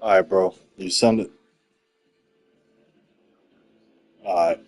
All right, bro. You send it. All right.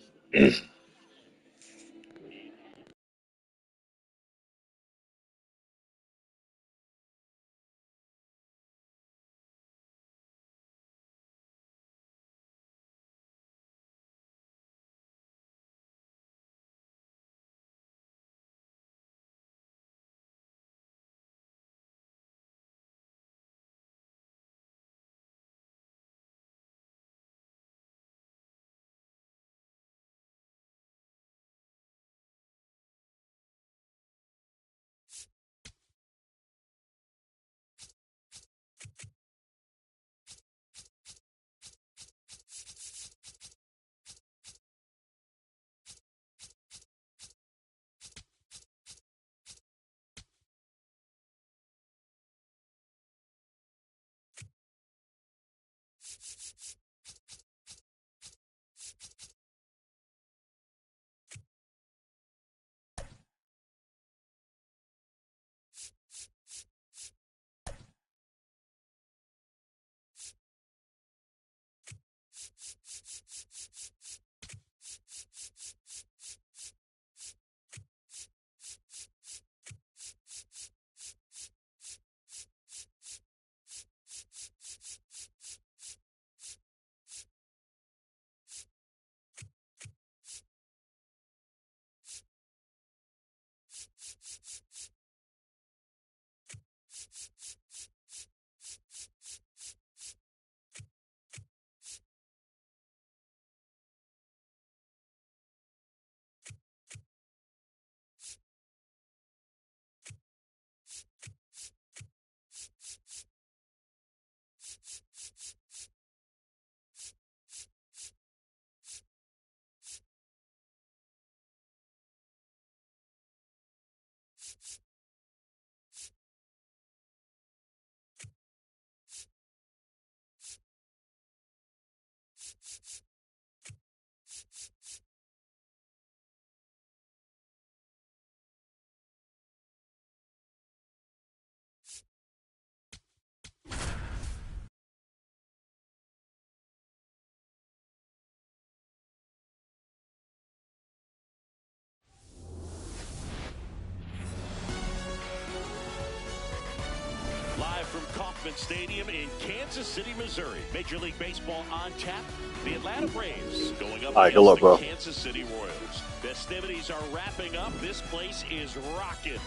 Live from Kauffman Stadium in Kansas City, Missouri. Major League Baseball on tap. The Atlanta Braves going up All right. Good against luck, the bro. Kansas City Royals. Festivities are wrapping up. This place is rocking.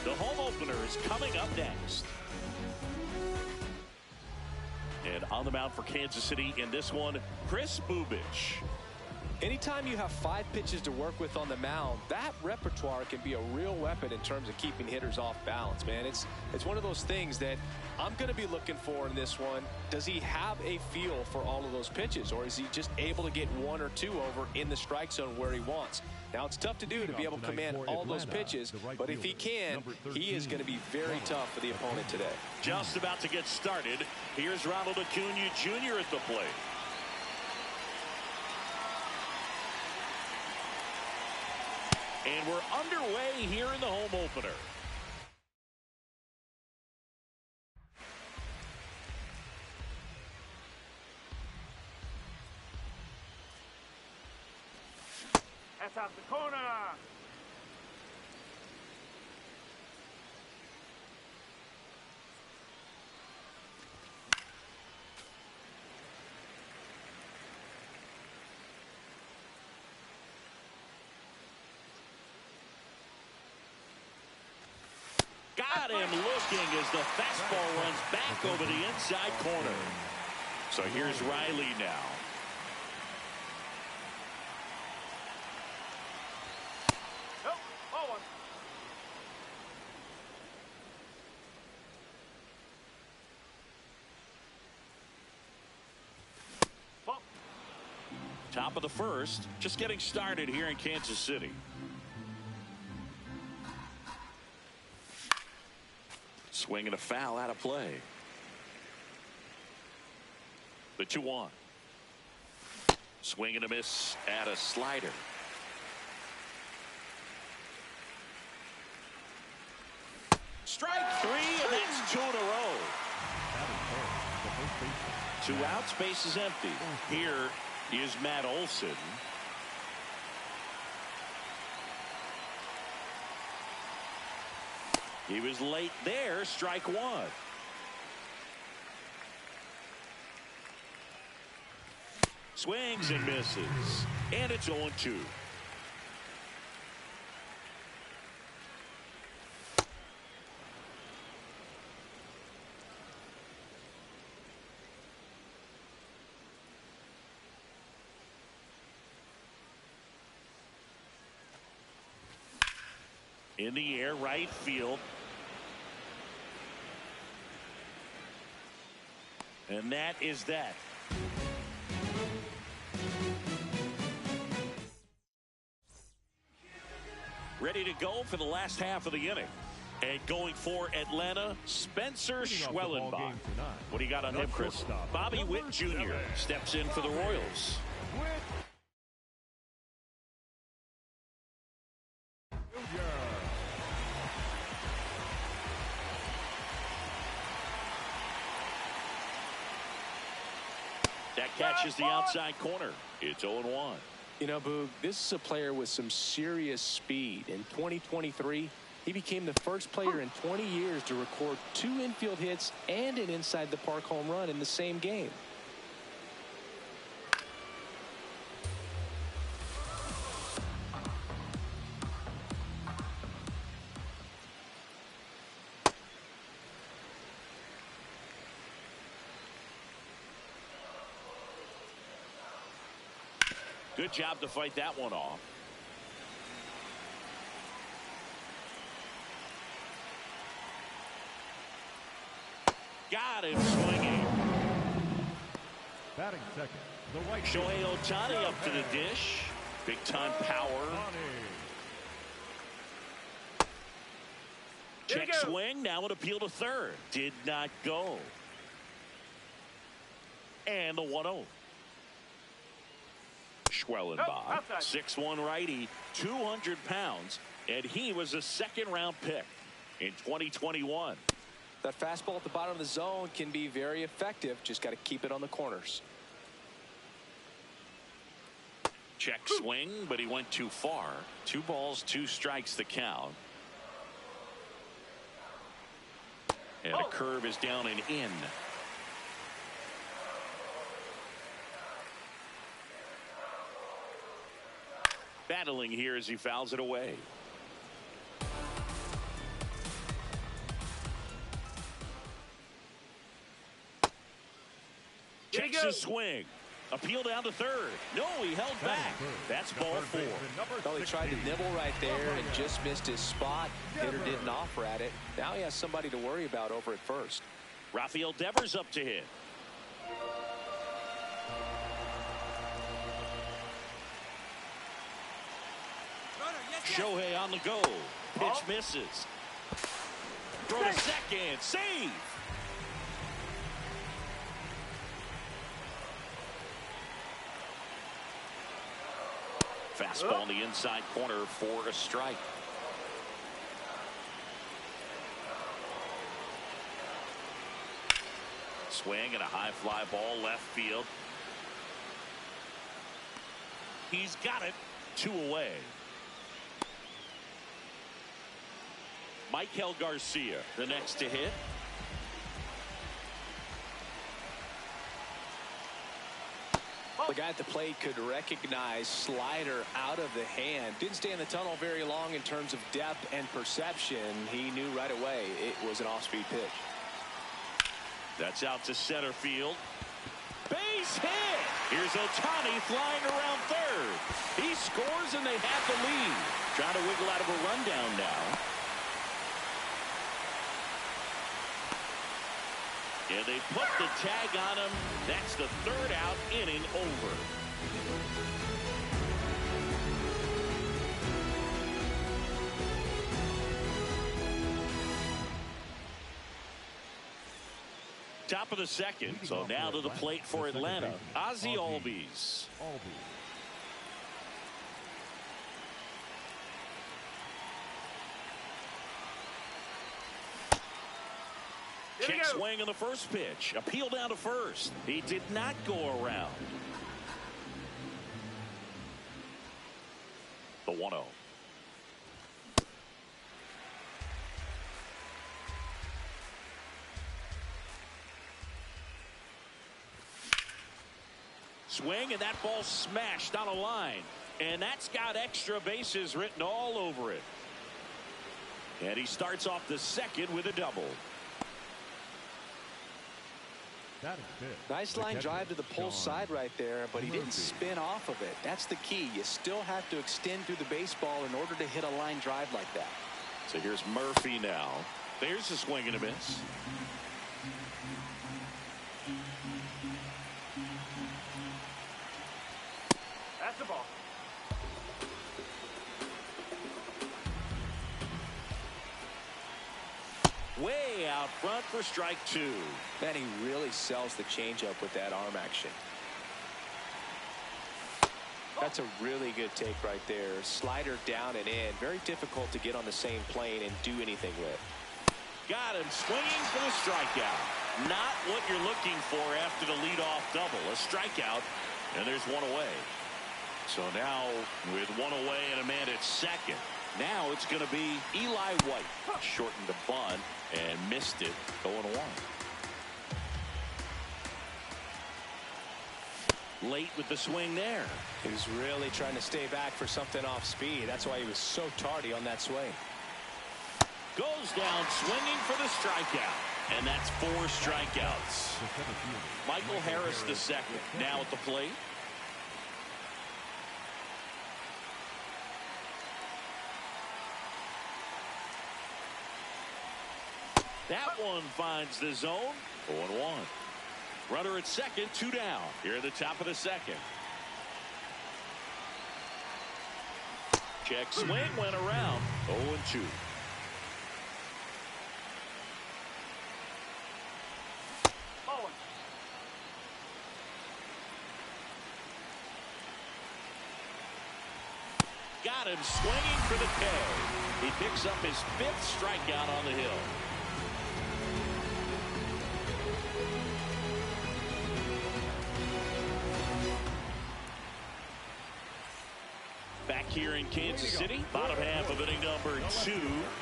The home opener is coming up next. And on the mound for Kansas City in this one, Chris Bubich. Anytime you have 5 pitches to work with on the mound, that repertoire can be a real weapon in terms of keeping hitters off balance, man. It's one of those things that I'm going to be looking for in this one. Does he have a feel for all of those pitches, or is he just able to get 1 or 2 over in the strike zone where he wants? Now, it's tough to do to be able to command all those pitches, but if he can, he is going to be very tough for the opponent today. Just about to get started. Here's Ronald Acuna Jr. at the plate. And we're underway here in the home opener. That's out the corner. Got him looking as the fastball runs back over the inside corner. So here's Riley now. Nope, ball one. Ball. Top of the first, just getting started here in Kansas City. Swinging a foul out of play. The 2-1. Swing and a miss at a slider. Strike 3, and that's 2 in a row. 2 outs, base is empty. Here is Matt Olson. He was late there, strike 1. Swings and misses, and it's 0-2. In the air, right field. And that is that. Ready to go for the last half of the inning. And going for Atlanta, Spencer Schwellenbach. What do you got on him, Chris? Bobby Witt Jr. steps in for the Royals. That catches the outside corner. It's 0-1. You know, Boog, this is a player with some serious speed. In 2023, he became the first player in 20 years to record 2 infield hits and an inside the park home run in the same game. Good job to fight that one off. Got him swinging. Batting second, the white Shohei Ohtani up to the dish. Big time power. Check swing. Now an appeal to third. Did not go. And the 1-0. Schwellenbach, 6'1" righty, 200 pounds, and he was a second-round pick in 2021. That fastball at the bottom of the zone can be very effective. Just got to keep it on the corners. Check swing, but he went too far. 2 balls, 2 strikes the count. And a curve is down and in. Battling here as he fouls it away. Checks his swing. Appeal down to third. No, he held back. That's ball 4. Well, he tried to nibble right there and just missed his spot. Hitter didn't offer at it. Now he has somebody to worry about over at first. Rafael Devers up to hit. Shohei on the go. Pitch misses. Throw to second. Save. Fastball in the inside corner for a strike. Swing and a high fly ball left field. He's got it. 2 away. Michael Garcia, the next to hit. The guy at the plate could recognize slider out of the hand. Didn't stay in the tunnel very long in terms of depth and perception. He knew right away it was an off-speed pitch. That's out to center field. Base hit. Here's Ohtani flying around third. He scores and they have the lead. Trying to wiggle out of a rundown now. And they put the tag on him. That's the 3rd out, inning over. Top of the 2nd. So now to the plate for Atlanta. Ozzie Albies. Check swing on the first pitch. Appeal down to first. He did not go around. The 1-0. Swing, and that ball smashed on a line. And that's got extra bases written all over it. And he starts off the second with a double. Nice line drive to the pull side right there, but he didn't spin off of it. That's the key. You still have to extend through the baseball in order to hit a line drive like that. So here's Murphy now. There's a swing and a miss. That's the ball. Way out front for strike two. Man, he really sells the changeup with that arm action. That's a really good take right there. Slider down and in. Very difficult to get on the same plane and do anything with. Got him swinging for the strikeout. Not what you're looking for after the leadoff double. A strikeout, and there's one away. So now with one away and a man at second, now it's going to be Eli White. Shortened the bunt and missed it, 0-1. Late with the swing there. He was really trying to stay back for something off speed. That's why he was so tardy on that swing. Goes down swinging for the strikeout. And that's 4 strikeouts. Michael Harris the second now at the plate. That one finds the zone. 0-1. Runner at second, 2 down. Here at the top of the second. Check swing went around. 0-2. Got him swinging for the K. He picks up his 5th strikeout on the hill. Back here in Kansas City, bottom half of inning number 2,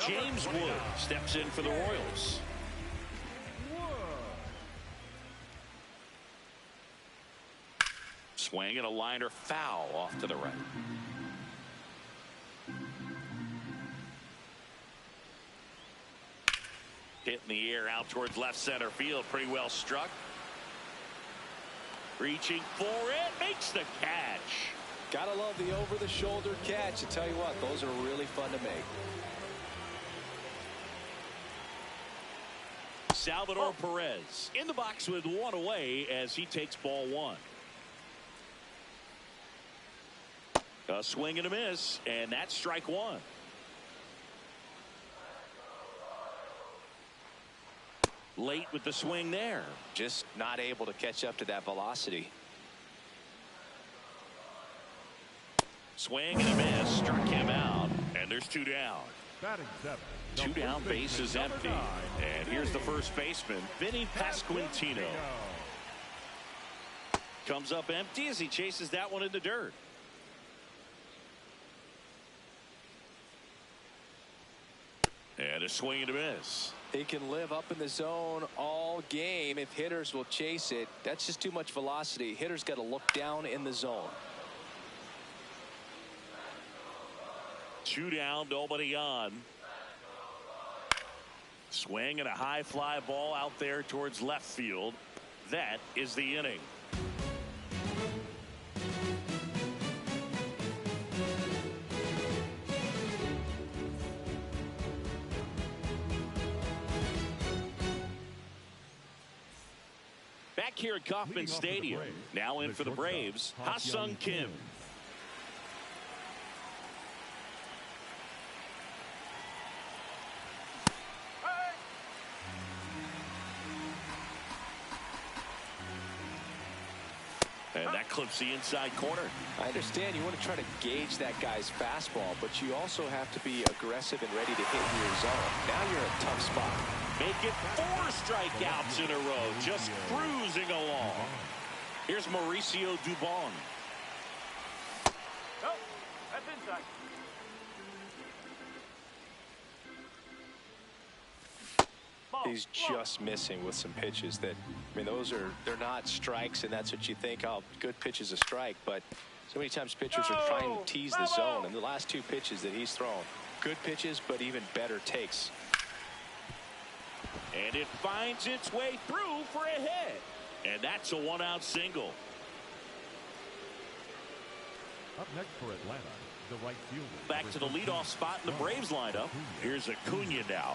James Wood steps in for the Royals. Swing and a liner foul off to the right. Hit in the air out towards left center field. Pretty well struck. Reaching for it. Makes the catch. Gotta love the over-the-shoulder catch. I tell you what, those are really fun to make. Salvador Perez in the box with 1 away as he takes ball 1. A swing and a miss, and that's strike 1. Late with the swing there. Just not able to catch up to that velocity. Swing and a miss, struck him out, and there's 2 down. 2 down, base is empty. And here's the first baseman, Vinny Pasquantino. Comes up empty as he chases that one in the dirt. And a swing and a miss. He can live up in the zone all game if hitters will chase it. That's just too much velocity. Hitters got to look down in the zone. 2 down, nobody on. Swing and a high fly ball out there towards left field. That is the inning. Back here at Kauffman Stadium, now in for the Braves, Ha-Sung Kim. And that clips the inside corner. I understand you want to try to gauge that guy's fastball, but you also have to be aggressive and ready to hit your zone. Now you're in a tough spot. Make it 4 strikeouts in a row, just cruising along. Here's Mauricio Dubon. Nope, that's inside. He's just missing with some pitches that, I mean, they're not strikes, and that's what you think, oh, good pitch is a strike, but so many times pitchers are trying to tease the zone, and the last 2 pitches that he's thrown, good pitches, but even better takes. And it finds its way through for a hit. And that's a 1-out single. Up next for Atlanta, the right fielder. Back to the leadoff spot in the Braves lineup. Here's Acuna now.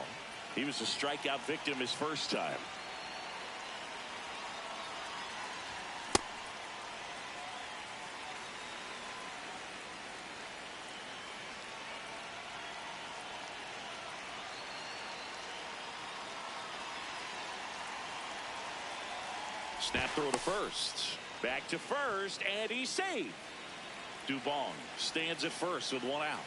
He was a strikeout victim his first time. Snap throw to first. Back to first, and he's safe. Dubon stands at first with 1 out.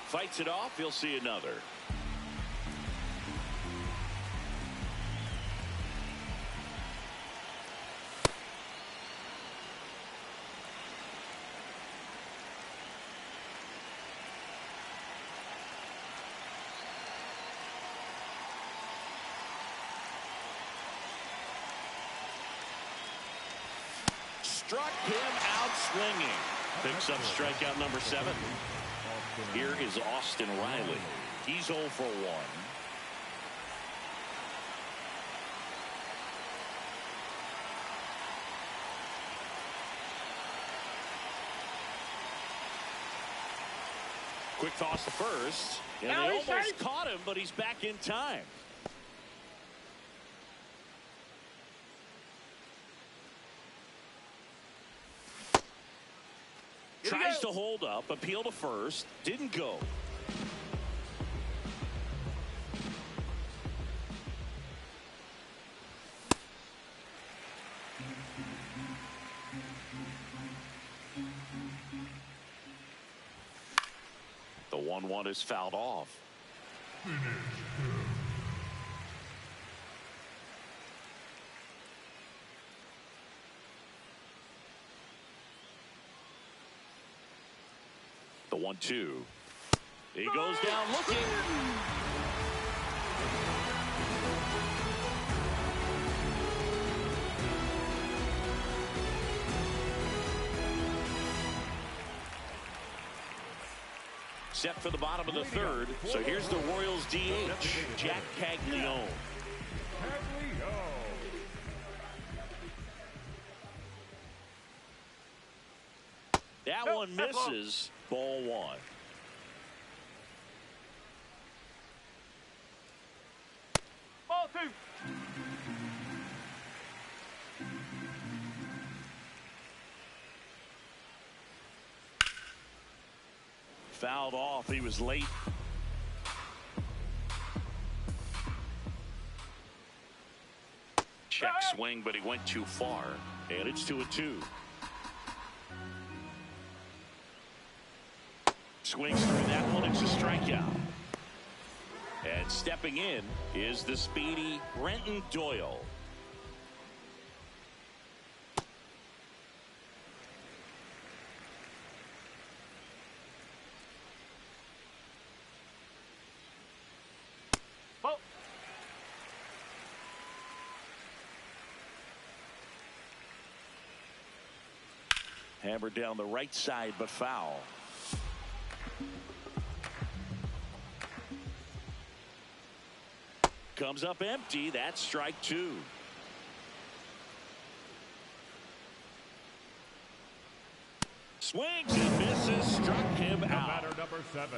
Fights it off. He'll see another. Struck him out swinging. Picks up strikeout number 7. Here is Austin Riley. He's 0 for 1. Quick toss to first. And they almost caught him, but he's back in time. Tries to hold up, appeal to first, didn't go. The 1-1 is fouled off. The 1-2. He goes down looking. Set for the bottom of the 3rd. So here's the Royals DH, Jack Caglione. That one misses. Ball 1. Ball 2. Fouled off. He was late. Check swing, but he went too far. And it's 2-2. Swings through that one. It's a strikeout. And stepping in is the speedy Brenton Doyle. Ball. Hammered down the right side, but foul. Comes up empty. That's strike 2. Swings and misses. Struck him out. Batter number 7.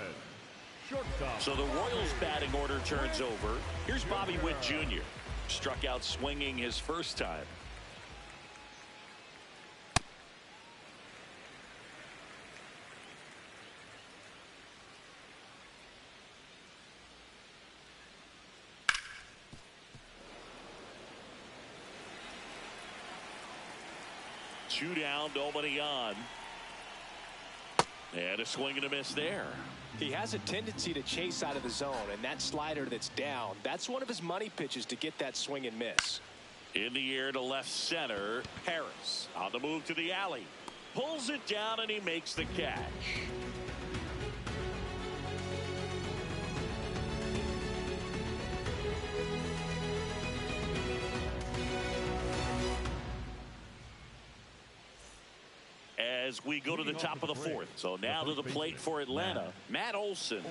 Shortstop. So the Royals batting order turns over. Here's Bobby Witt Jr. Struck out swinging his first time. 2 down, nobody on. And a swing and a miss there. He has a tendency to chase out of the zone, and that slider that's down, that's one of his money pitches to get that swing and miss. In the air to left center. Harris on the move to the alley. Pulls it down, and he makes the catch. As we go to the top of the 4th. So now to the plate for Atlanta, Matt Olson.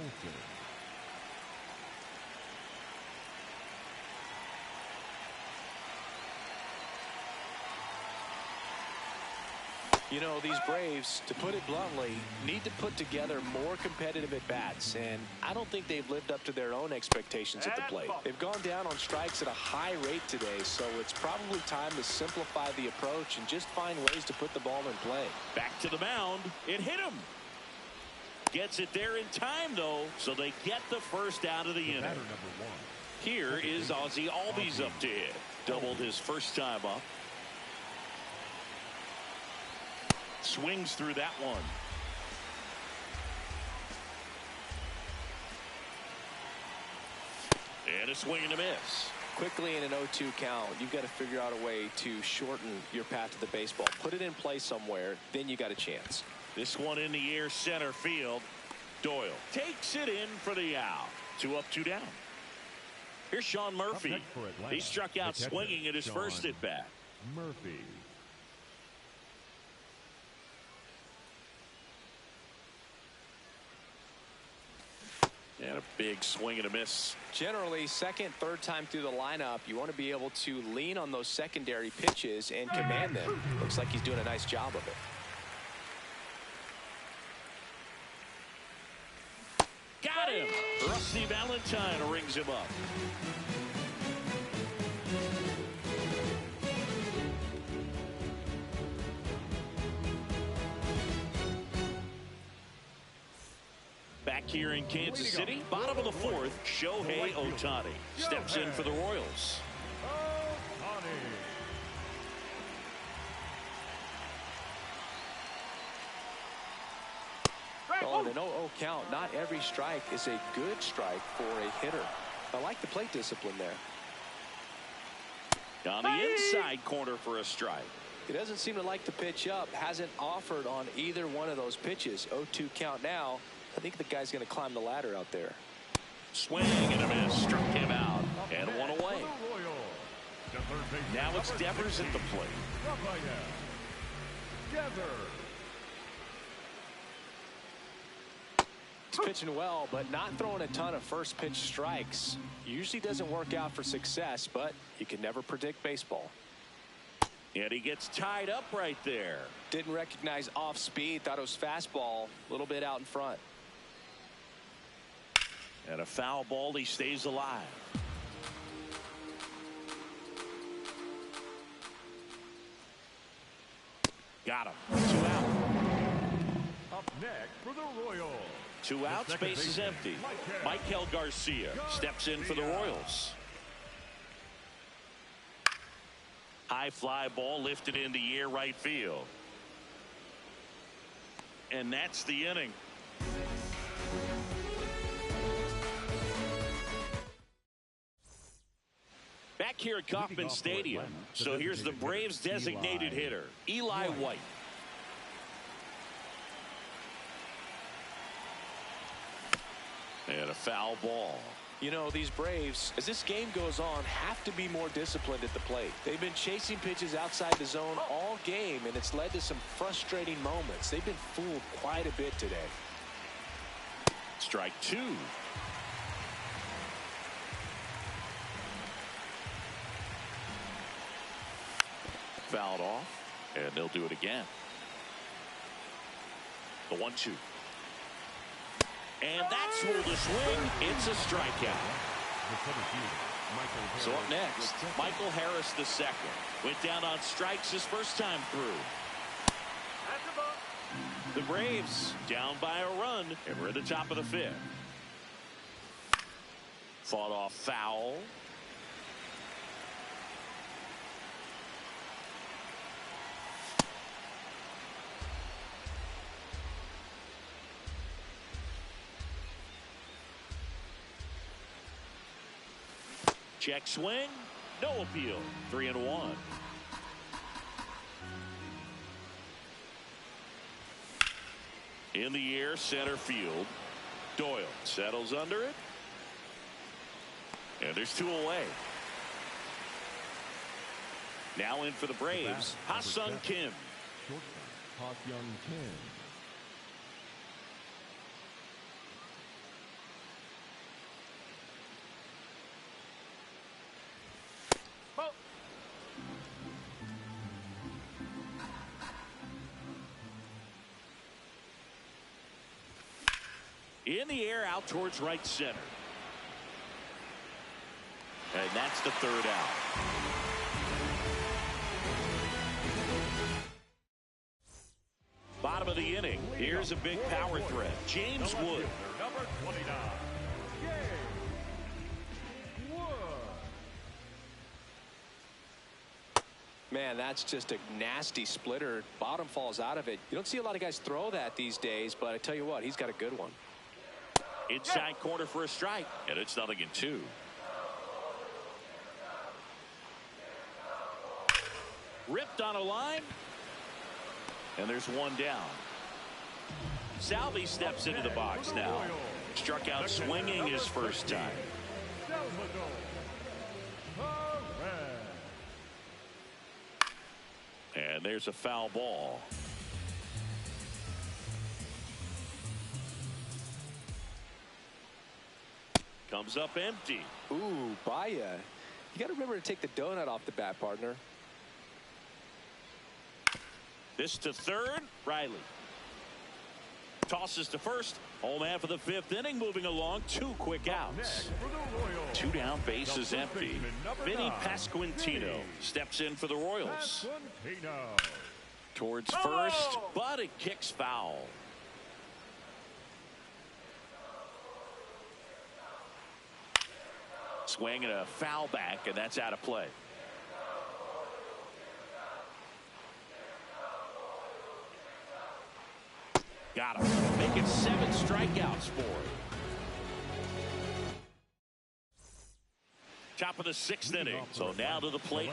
You know, these Braves, to put it bluntly, need to put together more competitive at-bats, and I don't think they've lived up to their own expectations at the plate. They've gone down on strikes at a high rate today, so it's probably time to simplify the approach and just find ways to put the ball in play. Back to the mound. It hit him. Gets it there in time, though, so they get the first out of the inning. Here is Ozzie Albies up to hit. Doubled his first time up. Swings through that one. And a swing and a miss. Quickly in an 0-2 count, you've got to figure out a way to shorten your path to the baseball. Put it in play somewhere, then you got a chance. This one in the air, center field. Doyle takes it in for the out. 2 up, 2 down. Here's Sean Murphy. He struck out swinging at his first at bat. Murphy. And a big swing and a miss. Generally, second, third time through the lineup, you want to be able to lean on those secondary pitches and command them. Looks like he's doing a nice job of it. Got him. Rusty Valentine rings him up. Back here in Kansas City, bottom of the 4th, Shohei Ohtani steps in for the Royals. Well, in an 0-0 count, not every strike is a good strike for a hitter. I like the plate discipline there. On the inside corner for a strike. He doesn't seem to like the pitch up. Hasn't offered on either one of those pitches. 0-2 count now. I think the guy's going to climb the ladder out there. Swing and a miss. Struck him out. And one away. Now it's Devers at the plate. He's pitching well, but not throwing a ton of first pitch strikes. Usually doesn't work out for success, but you can never predict baseball. And he gets tied up right there. Didn't recognize off speed. Thought it was fastball. A little bit out in front. And a foul ball. He stays alive. Got him. 2 out. Up next for the Royals. 2 outs. Base is empty. Michael Garcia steps in for the Royals. High fly ball lifted in the air right field. And that's the inning. Back here at Kauffman Stadium. So here's the Braves designated hitter, Eli White. And a foul ball. You know, these Braves, as this game goes on, have to be more disciplined at the plate. They've been chasing pitches outside the zone all game, and it's led to some frustrating moments. They've been fooled quite a bit today. Strike 2. Fouled off, and they'll do it again. The 1-2. And that's where the swing. It's a strikeout. So up next, Michael Harris II. Went down on strikes his first time through. The Braves down by a run, and we're at the top of the 5th. Fought off foul. Check swing. No appeal. 3-1. In the air, center field. Doyle settles under it. And there's 2 away. Now in for the Braves, Ha-Sung Kim. Shortstop, Ha-Sung Kim. Ball. In the air, out towards right center. And that's the 3rd out. Bottom of the inning. Here's a big power threat. James Wood. Number 29. Wood. Man, that's just a nasty splitter. Bottom falls out of it. You don't see a lot of guys throw that these days, but I tell you what, he's got a good one. Inside corner for a strike, and it's 0-2. Ripped on a line, and there's 1 down. Salvi steps into the box now. Struck out swinging his first time. And there's a foul ball. Comes up empty. Ooh, Baya. You got to remember to take the donut off the bat, partner. This to third. Riley tosses to first. Home half of the 5th inning, moving along. 2 quick outs. 2 down, bases empty. Vinny Pasquantino steps in for the Royals. Towards first, but it kicks foul. Swing and a foul back, and that's out of play. Got him. Make it 7 strikeouts for him. Top of the 6th inning. So now to the plate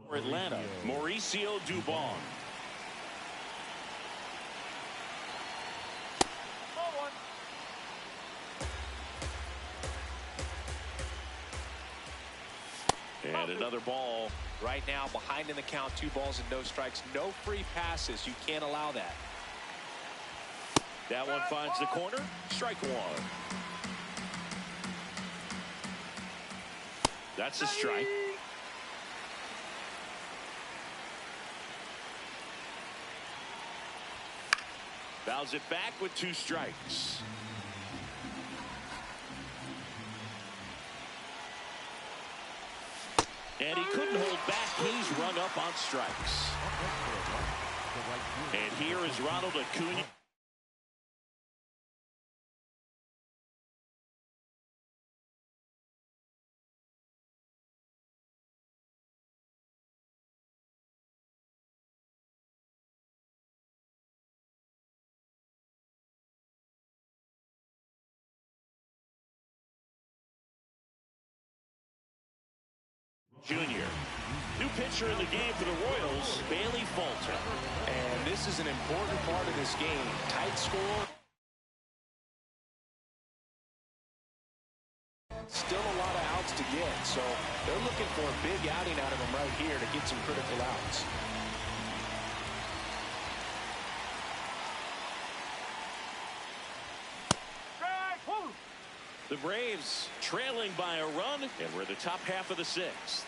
for Atlanta, Mauricio Dubon. Ball 1. And another ball. Right now, behind in the count, 2 balls and no strikes. No free passes. You can't allow that. That one finds the corner. Strike 1. That's a strike. Fouls it back with 2 strikes. And he couldn't hold back. He's rung up on strikes. And here is Ronald Acuna. Junior. New pitcher in the game for the Royals, Bailey Falter. And this is an important part of this game. Tight score. Still a lot of outs to get, so they're looking for a big outing out of him right here to get some critical outs. Strike 1. The Braves trailing by a run, and we're in the top half of the 6th.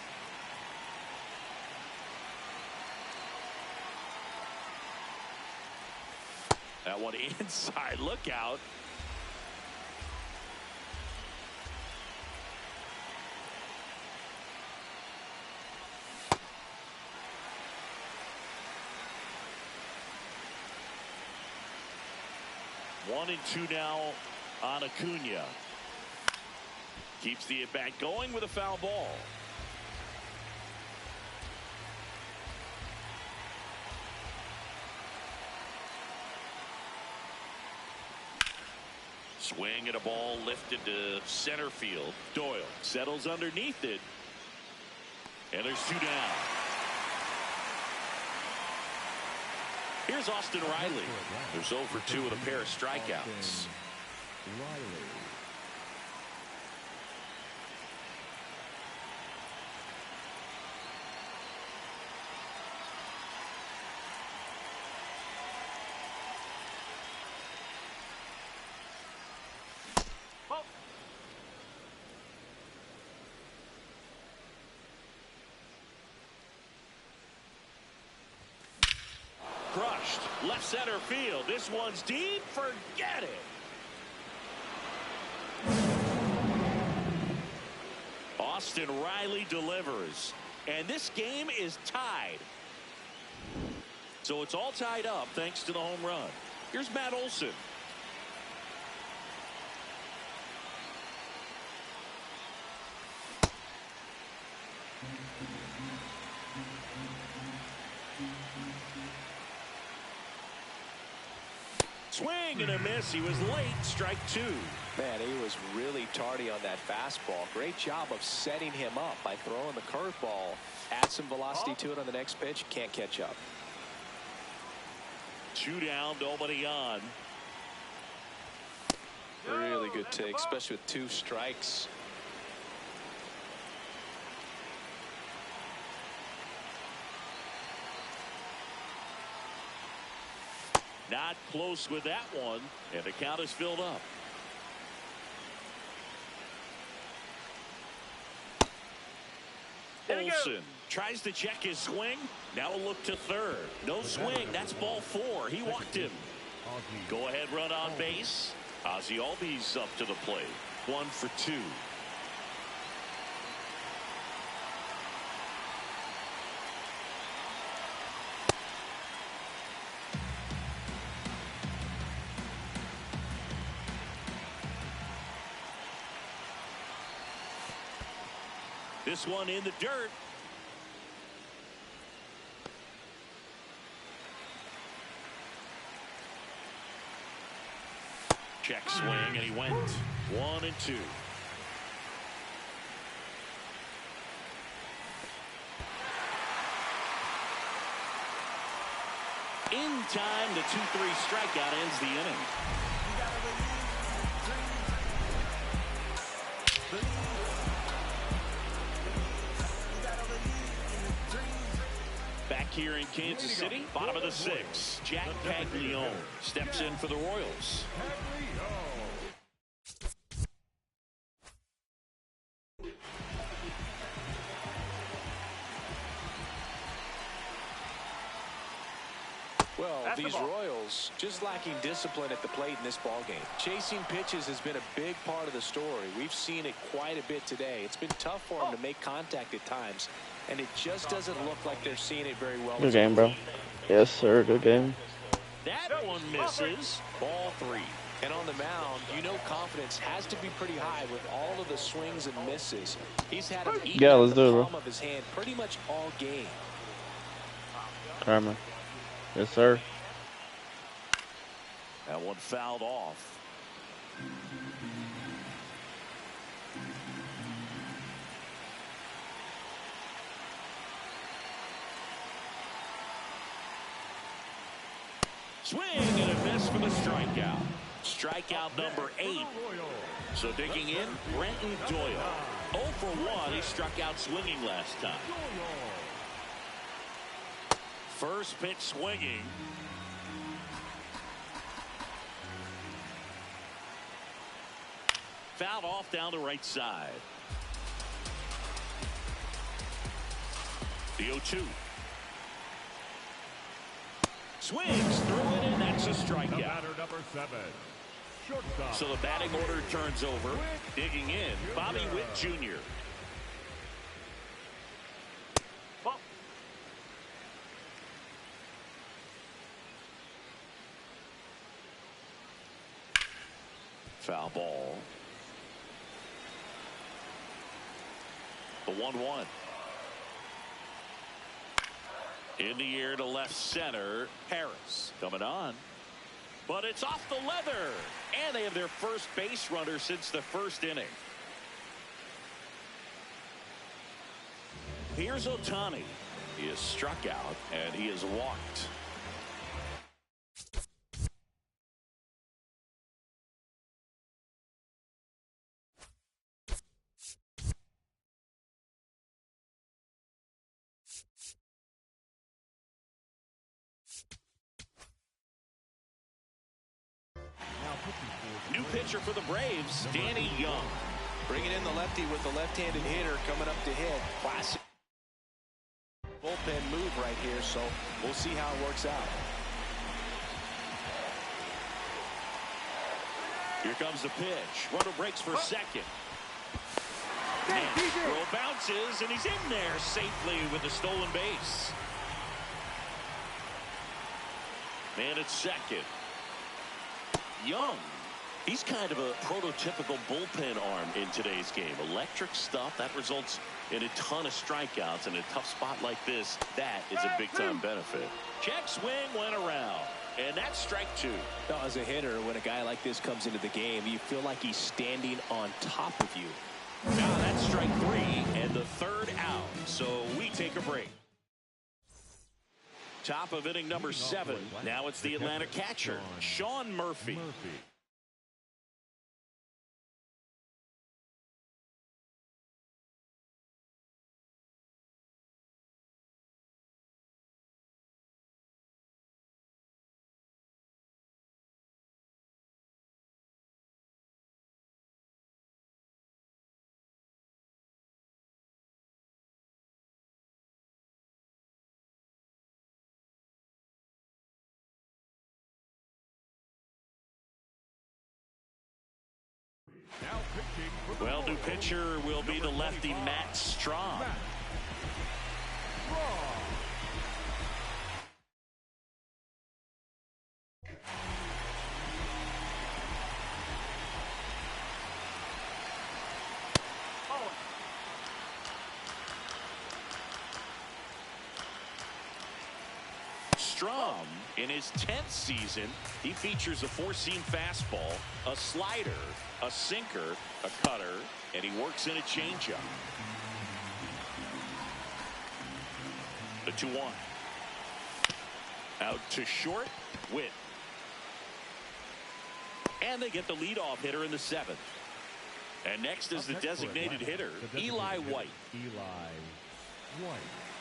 That one inside. Look out. One and 2 now on Acuna. Keeps the at-bat going with a foul ball. Swing and a ball lifted to center field. Doyle settles underneath it. And there's 2 down. Here's Austin Riley. There's 0 for 2 with a pair of strikeouts. Crushed left center field. This one's deep. Forget it. Austin Riley delivers, and this game is tied. So it's all tied up thanks to the home run. Here's Matt Olson. Swing and a miss. He was late. Strike 2. Man, he was really tardy on that fastball. Great job of setting him up by throwing the curveball. Add some velocity to it on the next pitch. Can't catch up. 2 down, nobody on. Really good take, especially with 2 strikes. Not close with that one, and the count is filled up. Olson tries to check his swing. Now a look to third. No swing. That's ball 4. He walked him. Go ahead run on base. Ozzie Albies up to the plate. 1 for 2. This one in the dirt. Check swing, and he went 1 and 2. In time, the 2-3 strikeout ends the inning. Back here in Kansas City, bottom of the 6th, Jack Paglione steps in for the Royals. Well, these Royals just lacking discipline at the plate in this ballgame. Chasing pitches has been a big part of the story. We've seen it quite a bit today. It's been tough for them to make contact at times, and it just doesn't look like they're seeing it very well. Good game, bro. Yes, sir. Good game. That one misses. Ball 3. And on the mound, you know confidence has to be pretty high with all of the swings and misses. He's had him eat Yeah, let's the do it, bro. palm of his hand pretty much all game. Karma. Yes, sir. That one fouled off. Swing and a miss for the strikeout. Strikeout number 8. So digging in, Brenton Doyle. 0 for 1. He struck out swinging last time. First pitch swinging. Fouled off down the right side. The 0-2. Swings through it, and that's a strikeout. Batter number 7. Shortstop. So the batting order turns over. Digging in, Bobby Witt Jr. Foul ball. The 1-1. In the air to left center. Harris coming on. but it's off the leather. And they have their first base runner since the first inning. Here's Ohtani. He is struck out, and he is walked. New pitcher for the Braves, Danny Young. Bringing in the lefty with the left-handed hitter coming up to hit. Classic bullpen move right here, so we'll see how it works out. Here comes the pitch. Runner breaks for second. And throw bounces, and he's in there safely with a stolen base. Man at second. Young. He's kind of a prototypical bullpen arm in today's game. Electric stuff that results in a ton of strikeouts. In a tough spot like this, that is a big-time benefit. Check swing went around, and that's strike two. Now, as a hitter, when a guy like this comes into the game, you feel like he's standing on top of you. Now that's strike three and the third out. So we take a break. Top of inning number 7. Now it's the Atlanta catcher, Sean Murphy. Well, new pitcher will be the lefty Matt Strahm. Strahm, in his 10th season, he features a four-seam fastball, a slider, a sinker, a cutter, and he works in a changeup. The 2-1. Out to short, Witt. And they get the leadoff hitter in the 7th. And next is the designated hitter, Eli White.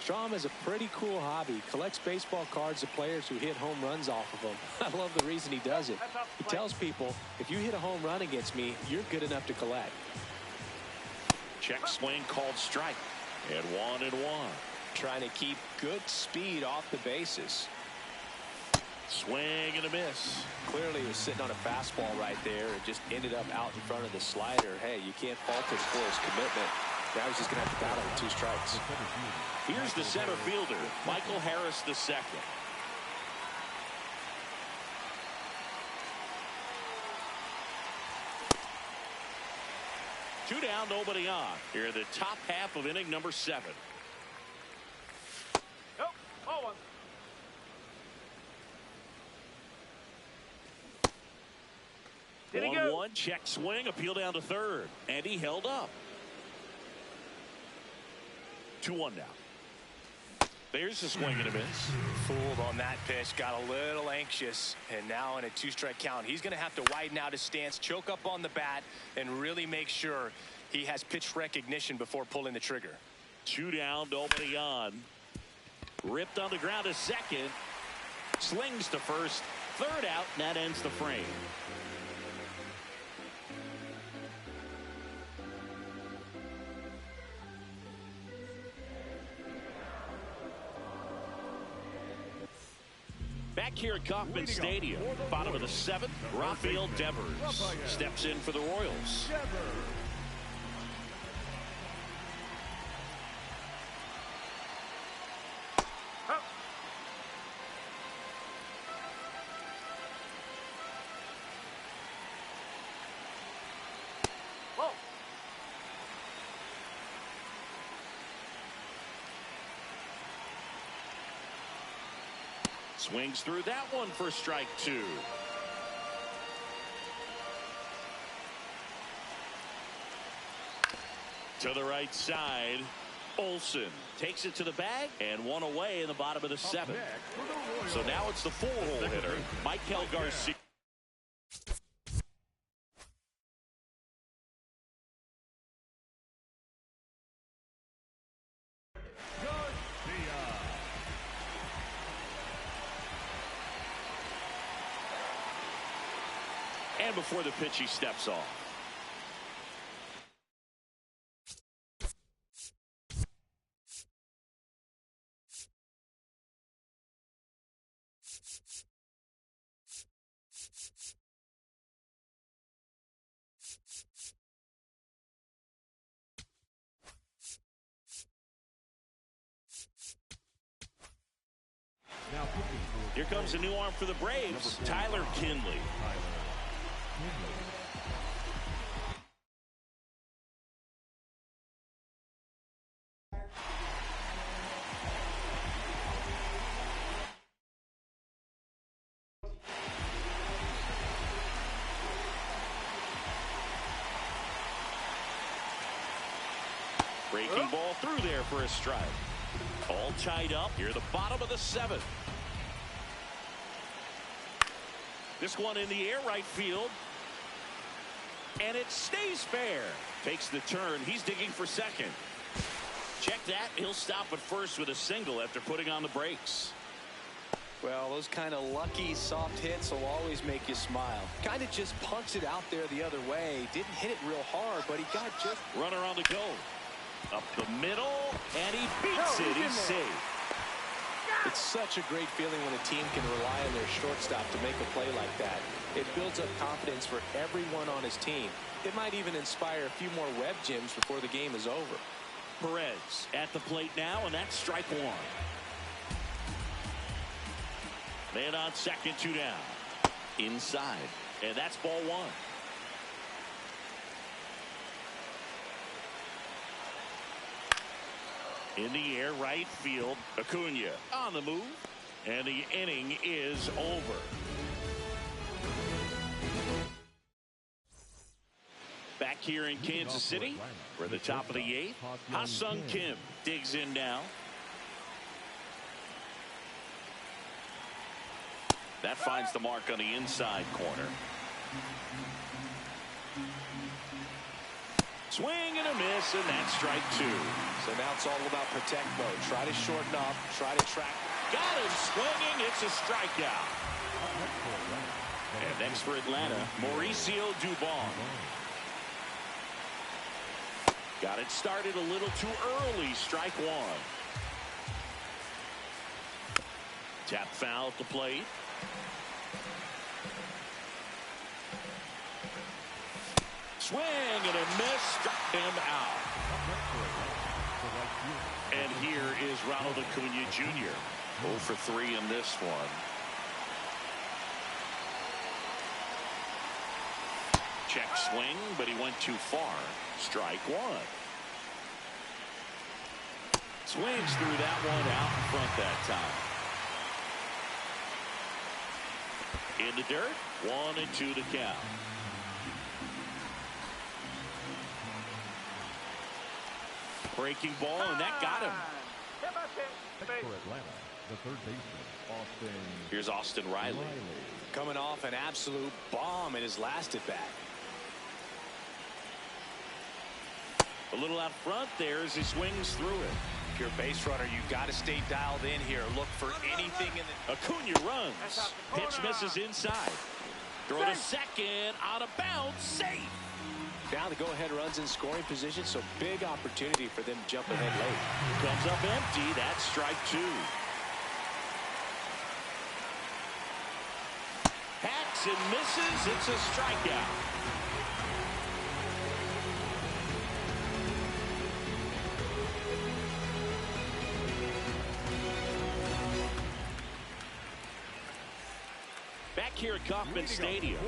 Strahm has a pretty cool hobby. Collects baseball cards of players who hit home runs off of them. I love the reason he does it. He tells people, if you hit a home run against me, you're good enough to collect. Check swing called strike. And 1-1. Trying to keep good speed off the bases. Swing and a miss. Clearly he was sitting on a fastball right there. It just ended up out in front of the slider. Hey, you can't fault him for his commitment. Now he's just going to have to battle with 2 strikes. Here's the center fielder, Michael Harris II. Two down, nobody on. Here are the top half of inning number 7. Nope. 1-1, check swing, appeal down to third, and he held up. 2-1 now. There's a swing and a miss. Fooled on that pitch, got a little anxious, and now in a 2-strike count, he's going to have to widen out his stance, choke up on the bat, and really make sure he has pitch recognition before pulling the trigger. 2 down, nobody on. Ripped on the ground to second. Slings to first. Third out, and that ends the frame. Back here at Kauffman Stadium, bottom of the 7th, Rafael Devers steps in for the Royals. Swings through that one for strike 2. To the right side, Olsen takes it to the bag and one away in the bottom of the seventh. So now it's the four-hole hitter, Michael Garcia. And before the pitch, he steps off. Here comes a new arm for the Braves, Tyler Kinley. Breaking ball through there for a strike. All tied up here at the bottom of the seventh. This one in the air right field. And it stays fair. Takes the turn. He's digging for second. Check that. He'll stop at first with a single after putting on the brakes. Well, those kind of lucky soft hits will always make you smile. Kind of just punched it out there the other way. Didn't hit it real hard, but he got just... Runner on the go. Up the middle, and he beats it. He's safe. It's such a great feeling when a team can rely on their shortstop to make a play like that. It builds up confidence for everyone on his team. It might even inspire a few more web gyms before the game is over. Perez at the plate now, and that's strike one. Man on second, 2 down. Inside, and that's ball one. In the air, right field, Acuna on the move, and the inning is over. Back here in Kansas City, we're at the top of the 8th. Ha-Sung Kim digs in now. That finds the mark on the inside corner. Swing and a miss, and that's strike 2. So now it's all about protect mode. Try to shorten up, try to track. Got him swinging. It's a strikeout. And next for Atlanta, Mauricio Dubon. Got it started a little too early. Strike 1. Tap foul at the plate. Swing and a miss, struck him out. And here is Ronald Acuna Jr. 0 for 3 in this one. Check swing, but he went too far. Strike 1. Swings through that one out in front that time. In the dirt, 1-2 to count. Breaking ball, and that got him. For Atlanta, the third baseman, Austin. Here's Austin Riley. Coming off an absolute bomb in his last at bat. A little out front there as he swings through it. If you're a base runner, you got to stay dialed in here. Look for anything in the... Acuna runs. Pitch misses inside. Throw to second, out of bounds, safe. Now the go-ahead runs in scoring position, so big opportunity for them to jump ahead late. Comes up empty. That's strike 2. Hacks and misses. It's a strikeout. Back here at Kauffman Stadium,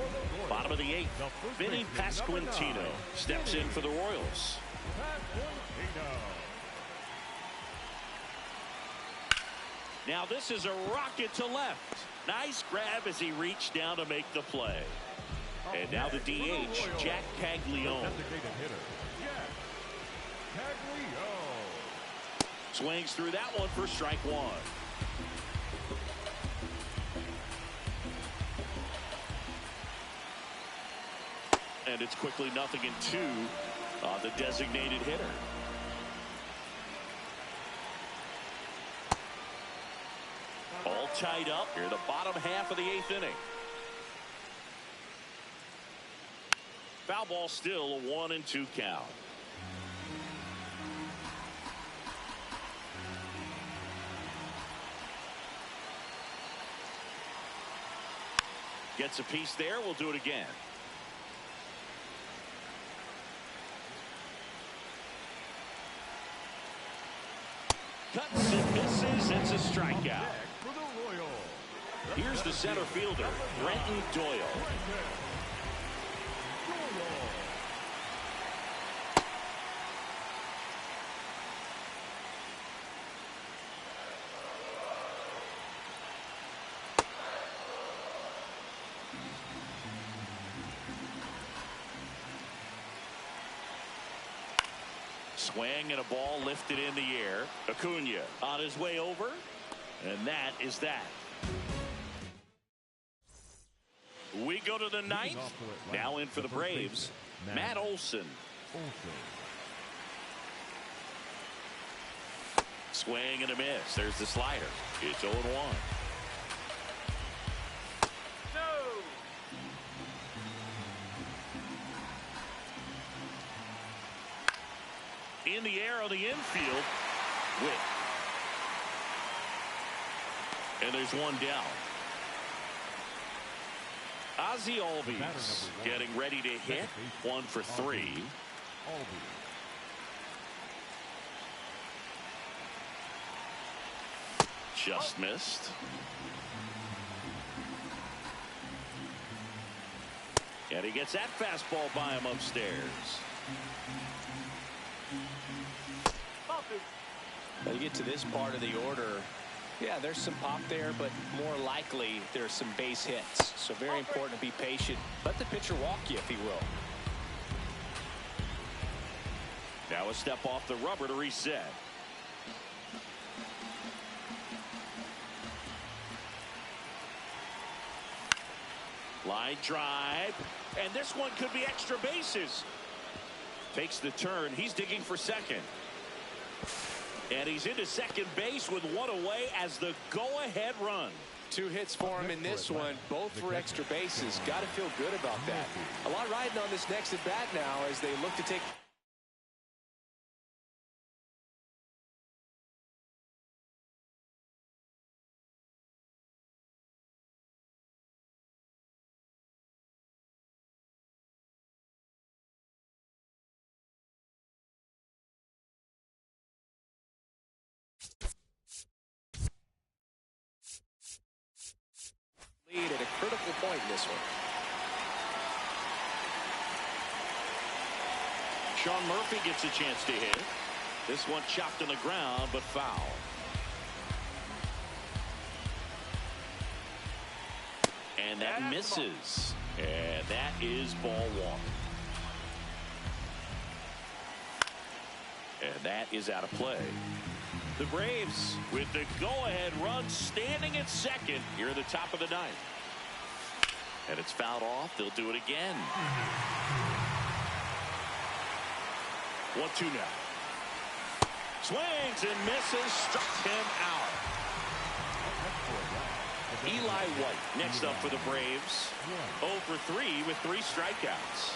bottom of the 8th, Vinny Pasquantino steps in for the Royals. Now this is a rocket to left. Nice grab as he reached down to make the play. And now the DH, Jack Caglione. Swings through that one for strike one. And it's quickly 0-2 on the designated hitter. All tied up here in the bottom half of the 8th inning. Foul ball, still a 1-2 count. Gets a piece there. We'll do it again. Cuts and misses. It's a strikeout. Here's the center fielder, Brenton Doyle. Swing and a ball lifted in the air. Acuna on his way over. And that is that. We go to the 9th. Now in for the Braves, Matt Olson. Swing and a miss. There's the slider. It's 0-1. In the air on the infield. Witt. And there's one down. Ozzie Albies getting ready to hit. 1 for 3. Just missed. And he gets that fastball by him upstairs. Now you get to this part of the order. Yeah, there's some pop there, but more likely there's some base hits. So very important to be patient. Let the pitcher walk you, if he will. Now a step off the rubber to reset. Line drive. And this one could be extra bases. Takes the turn. He's digging for second. And he's into second base with one away as the go-ahead run. 2 hits for him in this one, both for extra bases. Got to feel good about that. A lot riding on this next at bat now as they look to take. Lead at a critical point in this one. Sean Murphy gets a chance to hit. This one chopped on the ground, but foul. And that misses. And that is ball 1. And that is out of play. The Braves with the go-ahead run standing at second here at the top of the 9th. And it's fouled off. They'll do it again. 1-2 now. Swings and misses. Struck him out. Eli White next up for the Braves. 0 for 3 with 3 strikeouts.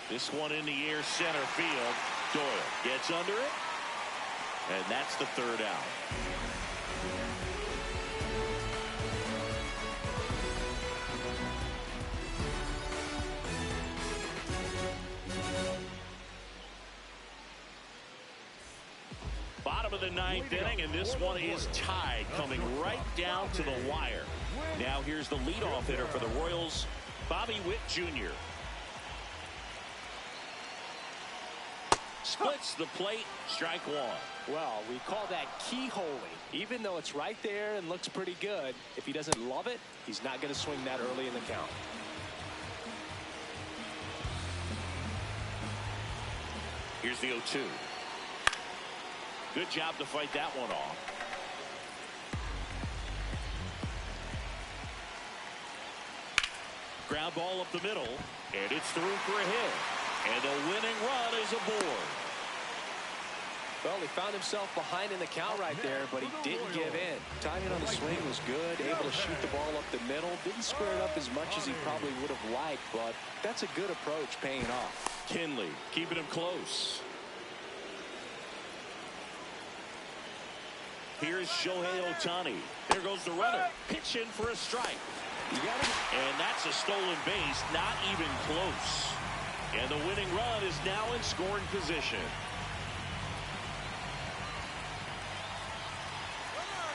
This one in the air, center field. Doyle gets under it. And that's the 3rd out. Bottom of the 9th inning, and this one is tied, coming right down to the wire. Now here's the leadoff hitter for the Royals, Bobby Witt Jr. Splits the plate, strike one. Well, we call that keyholing. Even though it's right there and looks pretty good, if he doesn't love it, he's not going to swing that early in the count. Here's the 0-2. Good job to fight that one off. Ground ball up the middle, and it's through for a hit. And the winning run is aboard. Well, he found himself behind in the count right there, but he didn't give in. Timing on the swing was good, able to shoot the ball up the middle. Didn't square it up as much as he probably would have liked, but that's a good approach paying off. Kinley keeping him close. Here's Shohei Ohtani. There goes the runner. Pitching for a strike. You got it. And that's a stolen base, not even close. And the winning run is now in scoring position.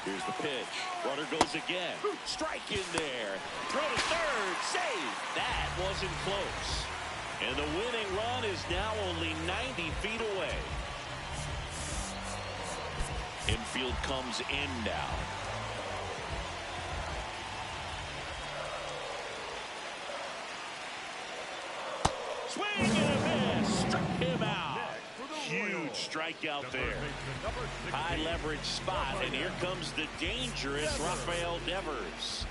Here's the pitch. Runner goes again. Strike in there. Throw to third. Save. That wasn't close. And the winning run is now only 90 feet away. Infield comes in now. Swing and a miss. Struck him out. Huge strikeout there. High leverage spot, and here comes the dangerous Rafael Devers.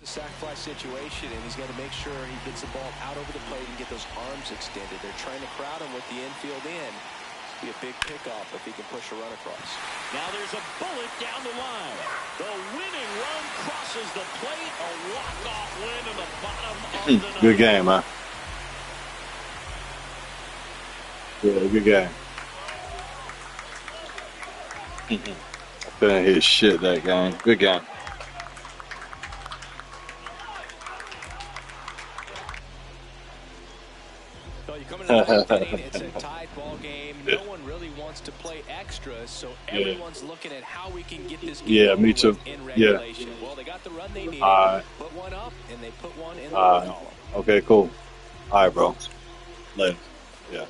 The sac fly situation, and he's got to make sure he gets the ball out over the plate and get those arms extended. They're trying to crowd him with the infield in. Be a big pickoff if he can push a run across. Now there's a bullet down the line. The winning run crosses the plate. A walk-off win in the bottom of the ninth. Good game, huh? Yeah, good game. I couldn't hit shit that game. Good game. Well, you come into the ninth inning, it's a tied ball game. No one really wants to play extras, so everyone's looking at how we can get this game over me too. in regulation. Well, they got the run they needed, put one up, and they put one in the column. Okay, cool. All right, bro. Later. Yeah.